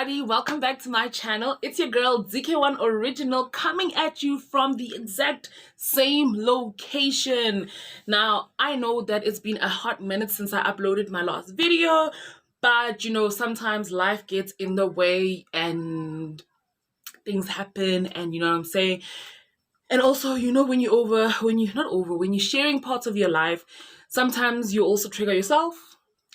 everybody, welcome back to my channel. It's your girl Dk1original coming at you from the exact same location. Now, I know that it's been a hot minute since I uploaded my last video, but sometimes life gets in the way and things happen, and you know what I'm saying. And also, when you're sharing parts of your life, sometimes you also trigger yourself.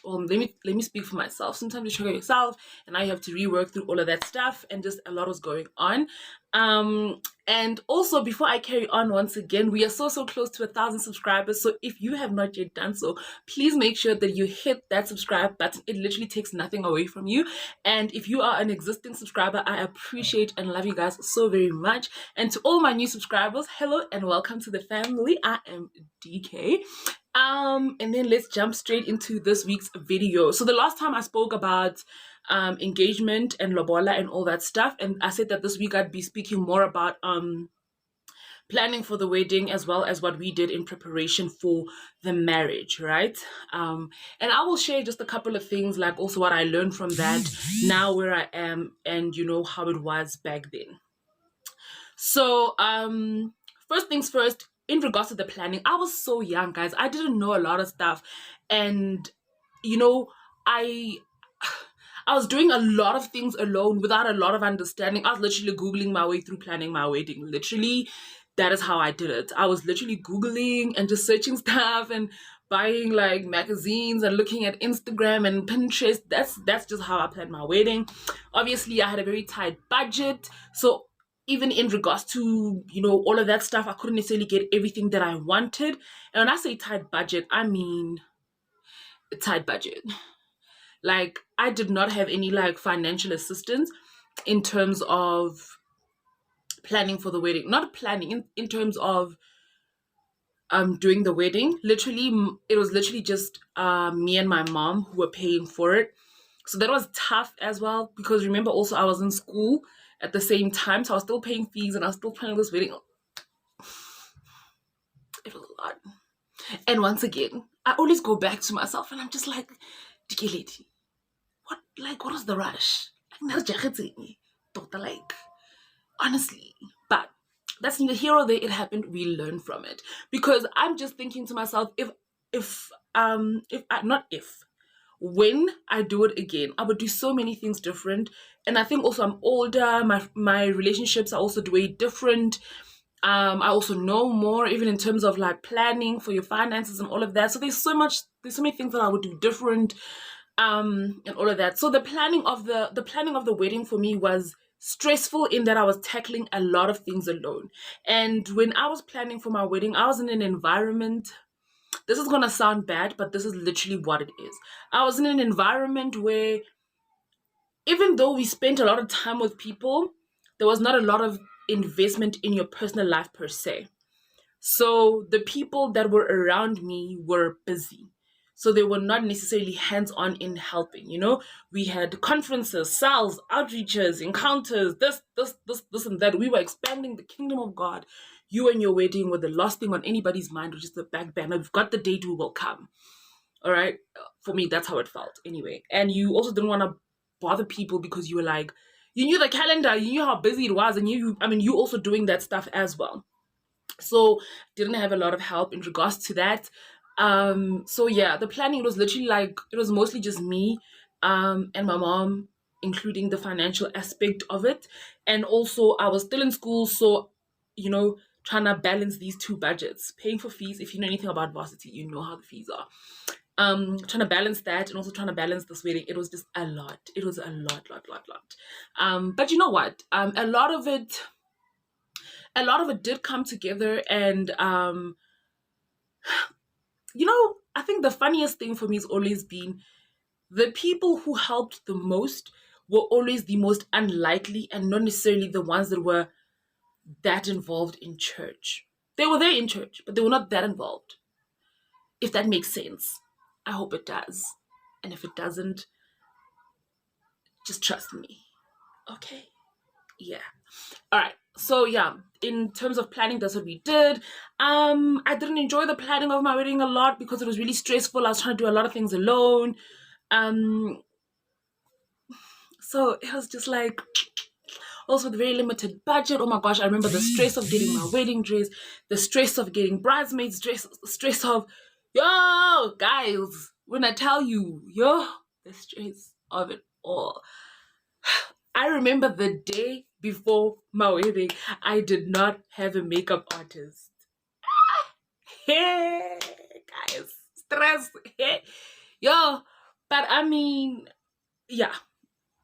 Let me speak for myself. Sometimes you trigger yourself, and I have to rework through all of that stuff, and just a lot was going on. And also, before I carry on, once again, we are so close to 1,000 subscribers. So if you have not yet done so, please make sure that you hit that subscribe button. It literally takes nothing away from you. And if you are an existing subscriber, I appreciate and love you guys so very much. And to all my new subscribers, hello and welcome to the family. I am DK. And then let's jump straight into this week's video. So the last time I spoke about engagement and lobola and all that stuff, and I said that this week I'd be speaking more about planning for the wedding, as well as what we did in preparation for the marriage, right? And I will share just a couple of things, like also what I learned from that, now where I am, and how it was back then. So first things first, in regards to the planning, I was so young, guys. I didn't know a lot of stuff, and I was doing a lot of things alone without a lot of understanding. I was literally Googling my way through planning my wedding. Literally, that is how I did it. I was literally Googling and just searching stuff and buying like magazines and looking at Instagram and Pinterest. That's just how I planned my wedding. Obviously, I had a very tight budget. So even in regards to, all of that stuff, I couldn't necessarily get everything that I wanted. And when I say tight budget, I mean a tight budget. Like, I did not have any like financial assistance in terms of planning for the wedding. Not planning, in terms of doing the wedding. Literally, it was literally just me and my mom who were paying for it. So that was tough as well, because remember also I was in school at the same time, so I was still paying fees and I was still planning this wedding. It was a lot. And once again, I always go back to myself and I'm just like, Dikeleti, what was the rush? Like, honestly. But that's neither here or there. It happened. We learned from it. Because I'm just thinking to myself, when I do it again, I would do so many things different. And I think also I'm older. My relationships are also way different. I also know more, even in terms of like planning for your finances and all of that. So there's so many things that I would do different, and all of that. So the planning of the wedding for me was stressful, in that I was tackling a lot of things alone. And when I was planning for my wedding, I was in an environment. This is gonna sound bad, but this is literally what it is. I was in an environment where, even though we spent a lot of time with people, there was not a lot of investment in your personal life per se. So the people that were around me were busy. So they were not necessarily hands-on in helping, We had conferences, sales, outreaches, encounters, this and that. We were expanding the kingdom of God. You and your wedding were the last thing on anybody's mind, which is the back banner. We've got the date, we will come. All right? For me, that's how it felt anyway. And you also didn't want to bother people, because you were like, you knew the calendar, you knew how busy it was, and you also doing that stuff as well. So didn't have a lot of help in regards to that. So yeah, the planning was literally like, it was mostly just me and my mom, including the financial aspect of it. And also I was still in school, so trying to balance these two budgets, paying for fees. If you know anything about varsity, you know how the fees are. Trying to balance that, and also trying to balance this wedding. It was just a lot. It was a lot. But you know what, a lot of it did come together. And I think the funniest thing for me has always been, the people who helped the most were always the most unlikely, and not necessarily the ones that were that involved in church. They were there in church, but they were not that involved. If that makes sense. I hope it does. And if it doesn't, just trust me. Okay? Yeah. All right. So yeah, in terms of planning, that's what we did. I didn't enjoy the planning of my wedding a lot, because it was really stressful. I was trying to do a lot of things alone. So it was just like, also with very limited budget. Oh my gosh, I remember the stress of getting my wedding dress, the stress of getting bridesmaids dress, the stress of, yo, guys, when I tell you, yo, the stress of it all. I remember the day before my wedding, I did not have a makeup artist. Hey, guys, stress. Hey. Yo, but I mean, yeah,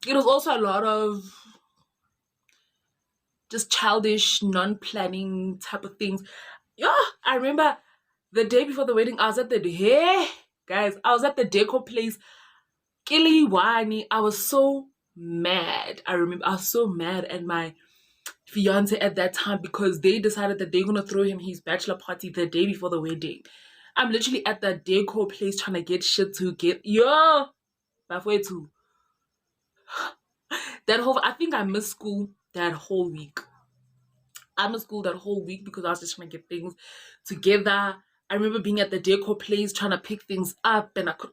it was also a lot of just childish, non-planning type of things. Yeah, I remember the day before the wedding, I was at the guys, I was at the deco place. Kiliwani, I was so mad. I remember I was so mad at my fiance at that time because they decided that they're gonna throw him his bachelor party the day before the wedding. I'm literally at the deco place trying to get shit to get halfway to that whole. I think I missed school that whole week. I missed school that whole week because I was just trying to get things together. I remember being at the deco place trying to pick things up, and I could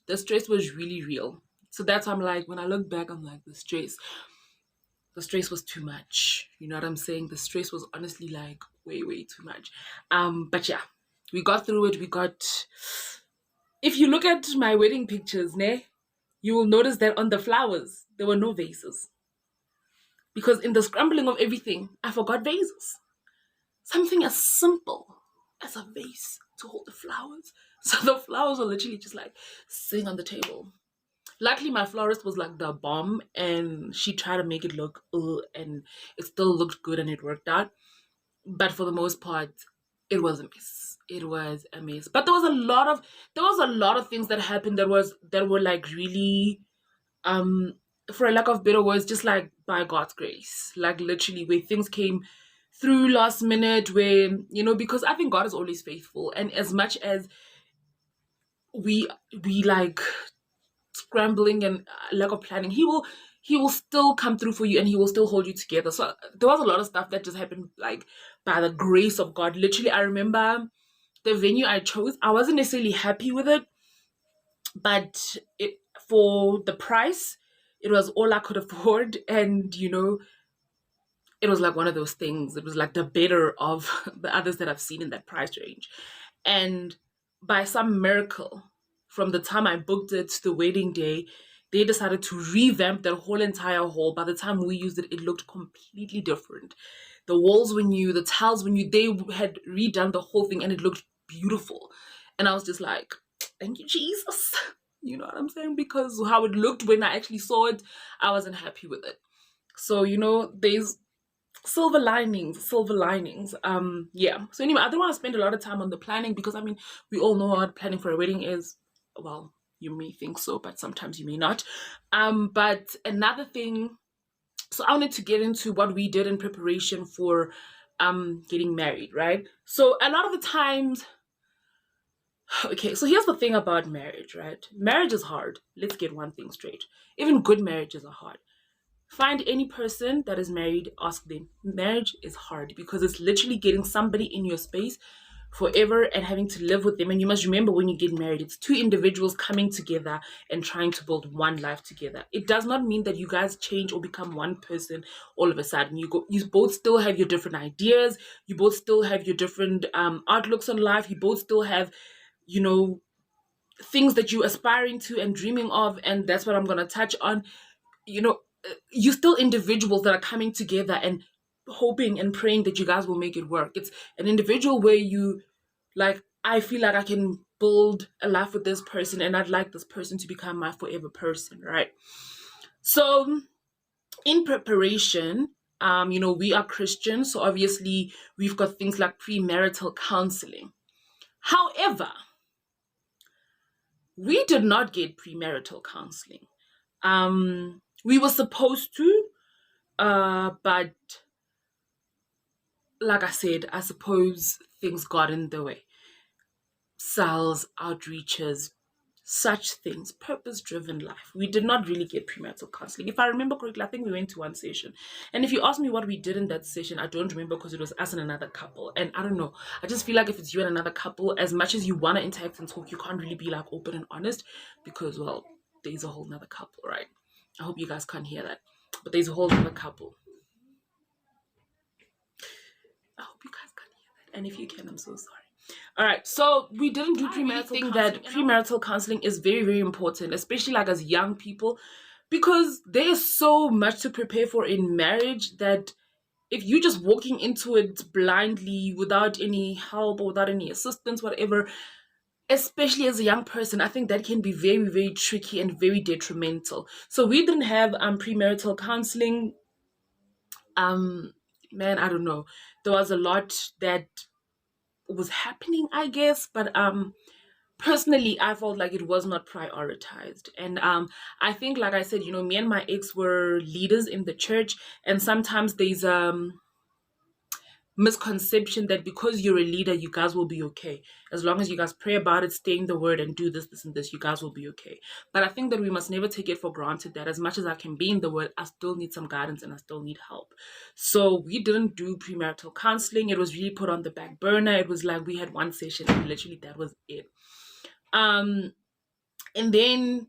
the stress was really real. So that's why I'm like, when I look back, I'm like, the stress was too much. You know what I'm saying? The stress was honestly like way too much. But yeah, we got through it. If you look at my wedding pictures, you will notice that on the flowers there were no vases, because in the scrambling of everything I forgot vases. Something as simple as a vase to hold the flowers. So the flowers were literally just like sitting on the table. Luckily, my florist was like the bomb, and she tried to make it look and it still looked good and it worked out. But for the most part, it was a mess. It was a mess. But there was a lot of things that happened that were like really, for a lack of better words, just like by God's grace. Like literally where things came through last minute, where, because I think God is always faithful. And as much as we like scrambling and lack of planning, he will still come through for you, and he will still hold you together. So there was a lot of stuff that just happened like by the grace of God. Literally, I remember the venue I chose, I wasn't necessarily happy with it, but for the price, it was all I could afford. And it was like one of those things. It was like the better of the others that I've seen in that price range. And by some miracle, from the time I booked it to the wedding day, they decided to revamp the whole entire hall. By the time we used it, it looked completely different. The walls were new, the tiles were new. They had redone the whole thing, and it looked beautiful. And I was just like, thank you, Jesus. You know what I'm saying? Because how it looked when I actually saw it, I wasn't happy with it. So, there's silver linings. Yeah. So anyway, I don't want to spend a lot of time on the planning, because I mean, we all know what planning for a wedding is. Well, you may think so, but sometimes you may not. But another thing, so I wanted to get into what we did in preparation for getting married, right? So a lot of the times, okay, so here's the thing about marriage, right? Marriage is hard. Let's get one thing straight. Even good marriages are hard. Find any person that is married, ask them. Marriage is hard because it's literally getting somebody in your space forever and having to live with them. And you must remember, when you get married, it's two individuals coming together and trying to build one life together. It does not mean that you guys change or become one person all of a sudden. You both still have your different ideas. You both still have your different outlooks on life. You both still have, things that you're aspiring to and dreaming of. And that's what I'm going to touch on. You're still individuals that are coming together and hoping and praying that you guys will make it work. It's an individual where you like, I feel like I can build a life with this person, and I'd like this person to become my forever person, right? So in preparation, we are Christians, so obviously we've got things like pre-marital counseling. However, we did not get pre-marital counseling. We were supposed to, but like I said, I suppose things got in the way. Sales, outreaches, such things, purpose-driven life. We did not really get premarital counseling. If I remember correctly, I think we went to one session. And if you ask me what we did in that session, I don't remember, because it was us and another couple. And I don't know. I just feel like if it's you and another couple, as much as you want to interact and talk, you can't really be like open and honest, because, well, there's a whole nother couple, right? I hope you guys can't hear that, but there's a whole nother couple. I hope you guys can't hear that, and if you can, I'm so sorry. All right, so we didn't do premarital. I think that premarital counseling is very, very important, especially like as young people, because there is so much to prepare for in marriage that if you're just walking into it blindly without any help or without any assistance, whatever, especially as a young person, I think that can be very, very tricky and very detrimental. So we didn't have premarital counseling. Man, I don't know. There was a lot that was happening, I guess, but personally I felt like it was not prioritized. And I think, like I said, me and my ex were leaders in the church, and sometimes there's misconception that because you're a leader, you guys will be okay. As long as you guys pray about it, stay in the word, and do this, this, and this, you guys will be okay. But I think that we must never take it for granted that as much as I can be in the word, I still need some guidance and I still need help. So we didn't do premarital counseling. It was really put on the back burner. It was like we had one session and literally that was it. And then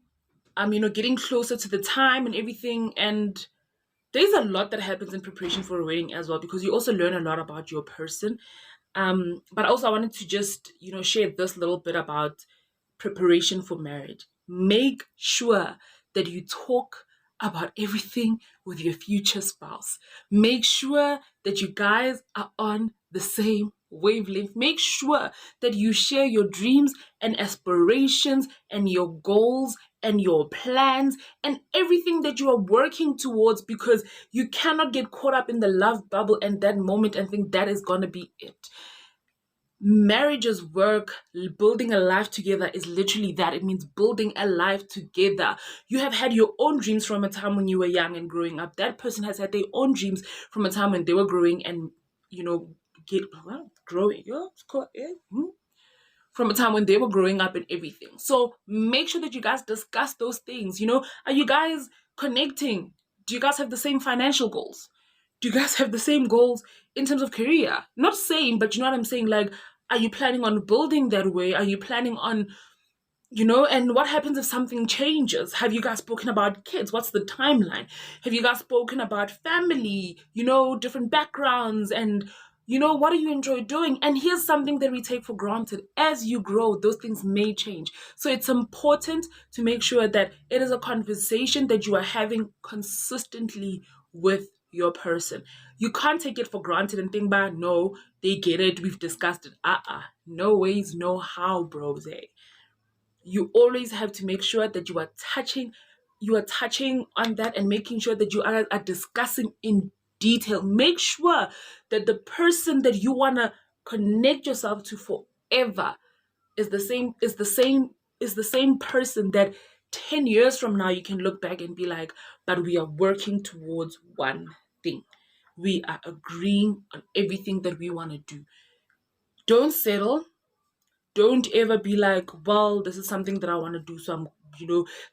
getting closer to the time and everything, and there's a lot that happens in preparation for a wedding as well, because you also learn a lot about your person. But also I wanted to just, share this little bit about preparation for marriage. Make sure that you talk about everything with your future spouse. Make sure that you guys are on the same wavelength. Make sure that you share your dreams and aspirations and your goals and your plans and everything that you are working towards, because you cannot get caught up in the love bubble and that moment and think that is going to be it. Marriage's work, building a life together, is literally that. It means building a life together. You have had your own dreams from a time when you were young and growing up. That person has had their own dreams from a time when they were growing and growing. Yeah, it's called, yeah. From a time when they were growing up and everything. So make sure that you guys discuss those things. Are you guys connecting? Do you guys have the same financial goals? Do you guys have the same goals in terms of career? Not same, but you know what I'm saying? Like, are you planning on building that way? Are you planning on, and what happens if something changes? Have you guys spoken about kids? What's the timeline? Have you guys spoken about family, different backgrounds, and what do you enjoy doing? And here's something that we take for granted. As you grow, those things may change. So it's important to make sure that it is a conversation that you are having consistently with your person. You can't take it for granted and think, no, they get it, we've discussed it. No ways, no how, bros. You always have to make sure that you are touching on that and making sure that you are discussing in detail. Make sure that the person that you want to connect yourself to forever is the same person that 10 years from now you can look back and be like, but we are working towards one thing. We are agreeing on everything that we want to do. Don't settle. Don't ever be like, well, this is something that I want to do, so I'm,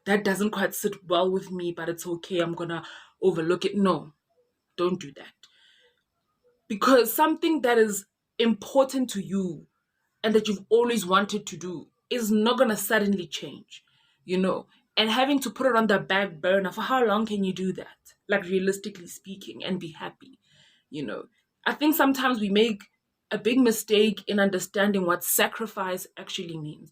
that doesn't quite sit well with me, but it's okay, I'm gonna overlook it. No, don't do that. Because something that is important to you and that you've always wanted to do is not gonna suddenly change, and having to put it on the back burner, for how long can you do that? Like, realistically speaking, and be happy, I think sometimes we make a big mistake in understanding what sacrifice actually means.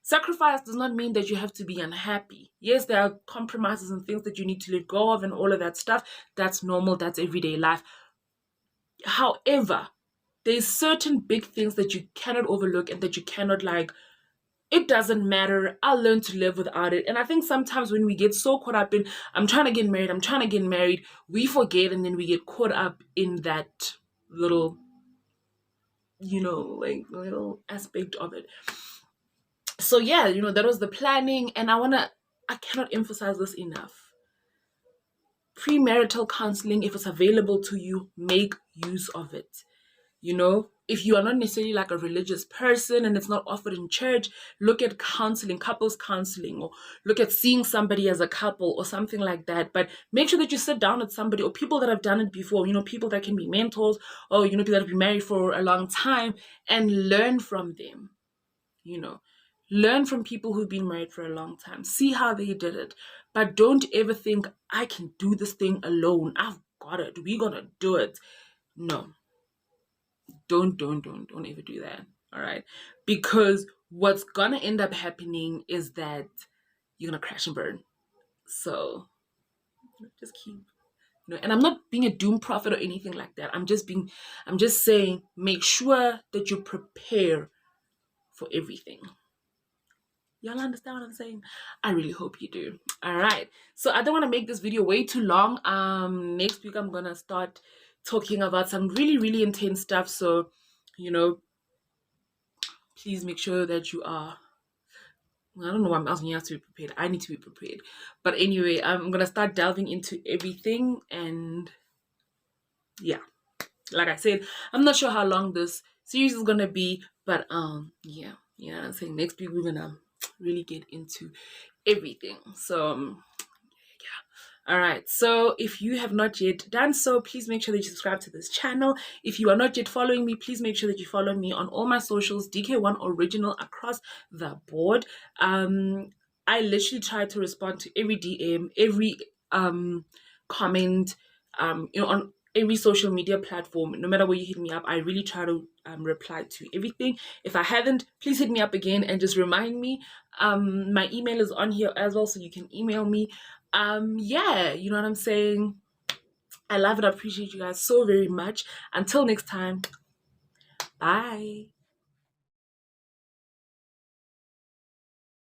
Sacrifice does not mean that you have to be unhappy. Yes, there are compromises and things that you need to let go of and all of that stuff. That's normal. That's everyday life. However, there's certain big things that you cannot overlook and that you cannot it doesn't matter, I'll learn to live without it. And I think sometimes when we get so caught up in, I'm trying to get married, we forget, and then we get caught up in that little, little aspect of it. So yeah, that was the planning. And I cannot emphasize this enough. Premarital counseling, if it's available to you, make use of it. If you are not necessarily like a religious person and it's not offered in church, look at counseling, couples counseling, or look at seeing somebody as a couple or something like that. But make sure that you sit down with somebody or people that have done it before, people that can be mentors, or, people that have been married for a long time, and learn from them, Learn from people who've been married for a long time. See how they did it. But don't ever think, I can do this thing alone. I've got it. We're going to do it. No. Don't ever do that. All right. Because what's going to end up happening is that you're going to crash and burn. So just keep, and I'm not being a doom prophet or anything like that. I'm just saying, make sure that you prepare for everything. Y'all understand what I'm saying? I really hope you do. All right. So I don't want to make this video way too long. Next week I'm gonna start talking about some really, really intense stuff. So, please make sure that you are. I don't know why I'm asking you to be prepared. I need to be prepared. But anyway, I'm gonna start delving into everything, and yeah, like I said, I'm not sure how long this series is gonna be, but yeah, you know what I'm saying. Next week we're gonna really get into everything. So all right, so if you have not yet done so, please make sure that you subscribe to this channel. If you are not yet following me, please make sure that you follow me on all my socials, Dk1original, across the board. I literally try to respond to every DM, every comment, on every social media platform. No matter where you hit me up, I really try to reply to everything. If I haven't, please hit me up again and just remind me. My email is on here as well, so you can email me. Yeah, you know what I'm saying? I love it. I appreciate you guys so very much. Until next time, bye.